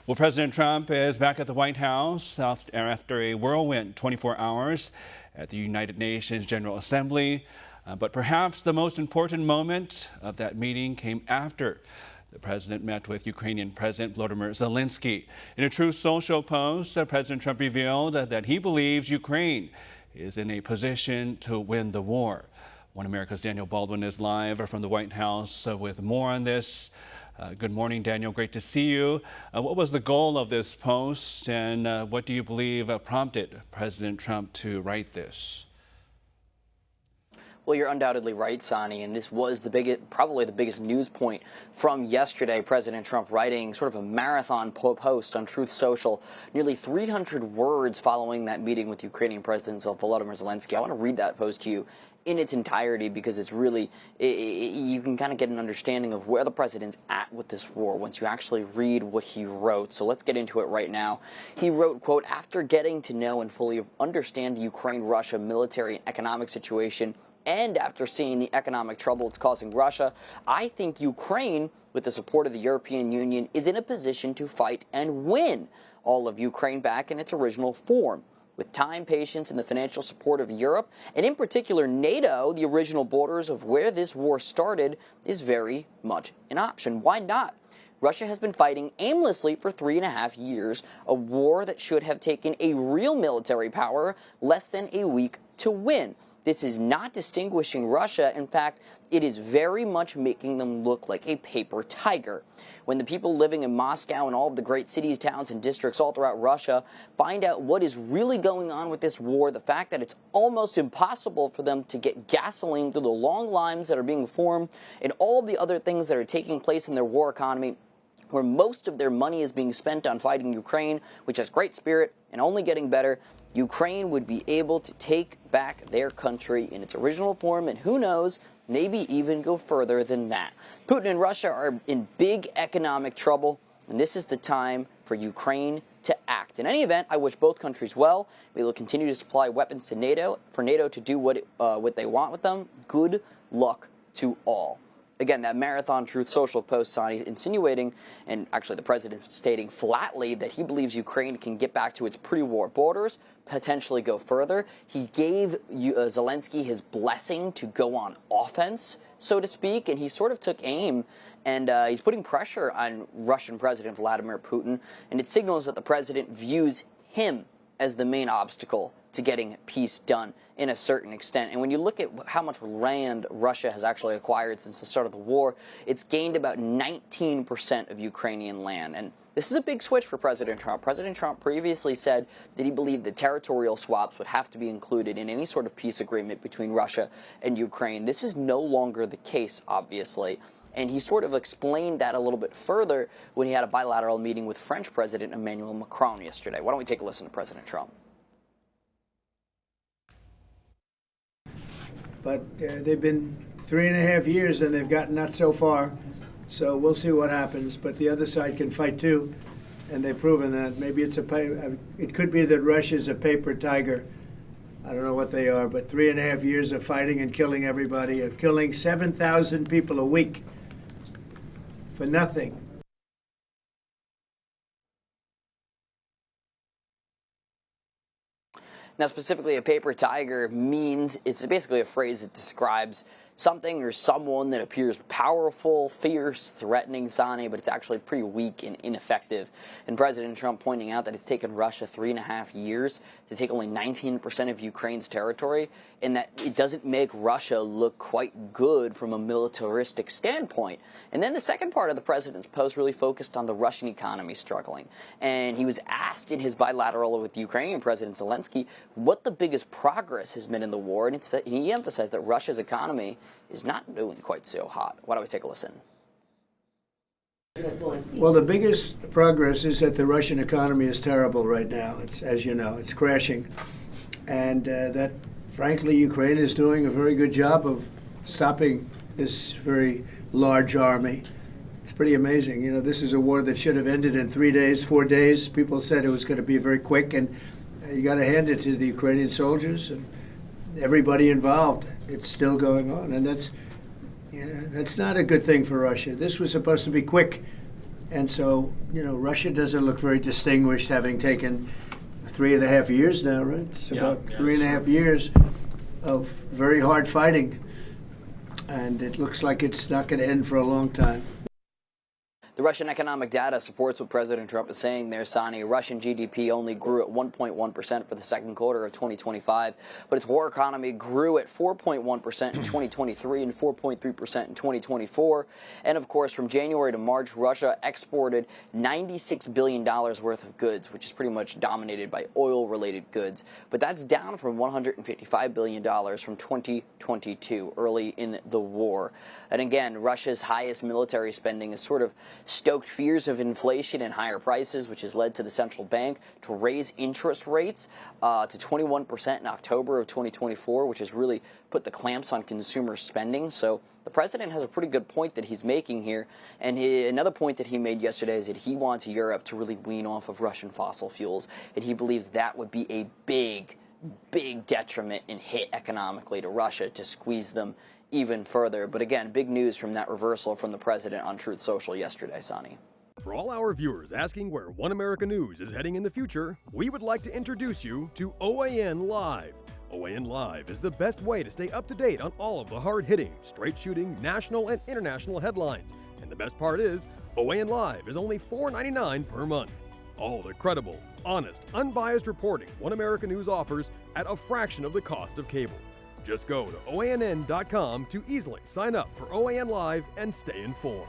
Well, President Trump is back at the White House after a whirlwind 24 hours at the United Nations General Assembly. But perhaps the most important moment of that meeting came after the president met with Ukrainian President Volodymyr Zelensky. In a Truth Social post, President Trump revealed that he believes Ukraine is in a position to win the war. One America's Daniel Baldwin is live from the White House with more on this. Good morning, Daniel. Great to see you. What was the goal of this post, and what do you believe prompted President Trump to write this? Well, you're undoubtedly right, Sonny, and this was probably the biggest news point from yesterday. President Trump writing sort of a marathon post on Truth Social, nearly 300 words following that meeting with Ukrainian President Volodymyr Zelensky. I want to read that post to you in its entirety because it's really, you can kind of get an understanding of where the president's at with this war once you actually read what he wrote. So let's get into it right now. He wrote, quote, "After getting to know and fully understand the Ukraine-Russia military and economic situation, and after seeing the economic trouble it's causing Russia, I think Ukraine, with the support of the European Union, is in a position to fight and win all of Ukraine back in its original form. With time, patience, and the financial support of Europe, and in particular NATO, the original borders of where this war started is very much an option. Why not? Russia has been fighting aimlessly for 3.5 years, a war that should have taken a real military power less than a week to win. This is not distinguishing Russia. In fact, it is very much making them look like a paper tiger. When the people living in Moscow and all of the great cities, towns, and districts all throughout Russia find out what is really going on with this war, the fact that it's almost impossible for them to get gasoline through the long lines that are being formed, and all the other things that are taking place in their war economy, where most of their money is being spent on fighting Ukraine, which has great spirit and only getting better, Ukraine would be able to take back their country in its original form, and who knows, maybe even go further than that. Putin and Russia are in big economic trouble, and this is the time for Ukraine to act. In any event, I wish both countries well. We will continue to supply weapons to NATO, for NATO to do what they want with them. Good luck to all. Again, that marathon Truth Social post, Sonny, insinuating, and actually the president stating flatly that he believes Ukraine can get back to its pre-war borders, potentially go further. He gave Zelensky his blessing to go on offense, so to speak, and he sort of took aim, and he's putting pressure on Russian President Vladimir Putin, and it signals that the president views him as the main obstacle to getting peace done in a certain extent. And when you look at how much land Russia has actually acquired since the start of the war, it's gained about 19% of Ukrainian land. And this is a big switch for President Trump. President Trump previously said that he believed that territorial swaps would have to be included in any sort of peace agreement between Russia and Ukraine. This is no longer the case, obviously. And he sort of explained that a little bit further when he had a bilateral meeting with French President Emmanuel Macron yesterday. Why don't we take a listen to President Trump? But they've been 3.5 years and they've gotten not so far. So we'll see what happens. But the other side can fight too, and they've proven that. Maybe it could be that Russia's a paper tiger. I don't know what they are, but 3.5 years of fighting and killing everybody, of killing 7,000 people a week for nothing. Now, specifically, a paper tiger means, it's basically a phrase that describes something or someone that appears powerful, fierce, threatening, Sonny, but it's actually pretty weak and ineffective. And President Trump pointing out that it's taken Russia 3.5 years to take only 19% of Ukraine's territory, and that it doesn't make Russia look quite good from a militaristic standpoint. And then the second part of the president's post really focused on the Russian economy struggling. And he was asked in his bilateral with Ukrainian President Zelensky what the biggest progress has been in the war, and it's that he emphasized that Russia's economy is not doing quite so hot. Why don't we take a listen? Well, the biggest progress is that the Russian economy is terrible right now. It's, as you know, it's crashing. And that, frankly, Ukraine is doing a very good job of stopping this very large army. It's pretty amazing. You know, this is a war that should have ended in 3 days, 4 days. People said it was going to be very quick, and you got to hand it to the Ukrainian soldiers and everybody involved. It's still going on, and that's not a good thing for Russia. This was supposed to be quick. And so, Russia doesn't look very distinguished, having taken 3.5 years now, right? It's about 3.5 years of very hard fighting. And it looks like it's not going to end for a long time. The Russian economic data supports what President Trump is saying there, Sonny. Russian GDP only grew at 1.1% for the second quarter of 2025, but its war economy grew at 4.1% in 2023 and 4.3% in 2024. And, of course, from January to March, Russia exported $96 billion worth of goods, which is pretty much dominated by oil-related goods. But that's down from $155 billion from 2022, early in the war. And, again, Russia's highest military spending is sort of stoked fears of inflation and higher prices, which has led to the central bank to raise interest rates to 21% in October of 2024, which has really put the clamps on consumer spending. So the president has a pretty good point that he's making here. And another point that he made yesterday is that he wants Europe to really wean off of Russian fossil fuels. And he believes that would be a big detriment and hit economically to Russia to squeeze them even further. But again, big news from that reversal from the president on Truth Social yesterday, Sonny. For all our viewers asking where One America News is heading in the future, we would like to introduce you to OAN Live. OAN Live is the best way to stay up to date on all of the hard-hitting, straight-shooting, national and international headlines. And the best part is, OAN Live is only $4.99 per month. All the credible, honest, unbiased reporting One America News offers at a fraction of the cost of cable. Just go to OANN.com to easily sign up for OAN Live and stay informed.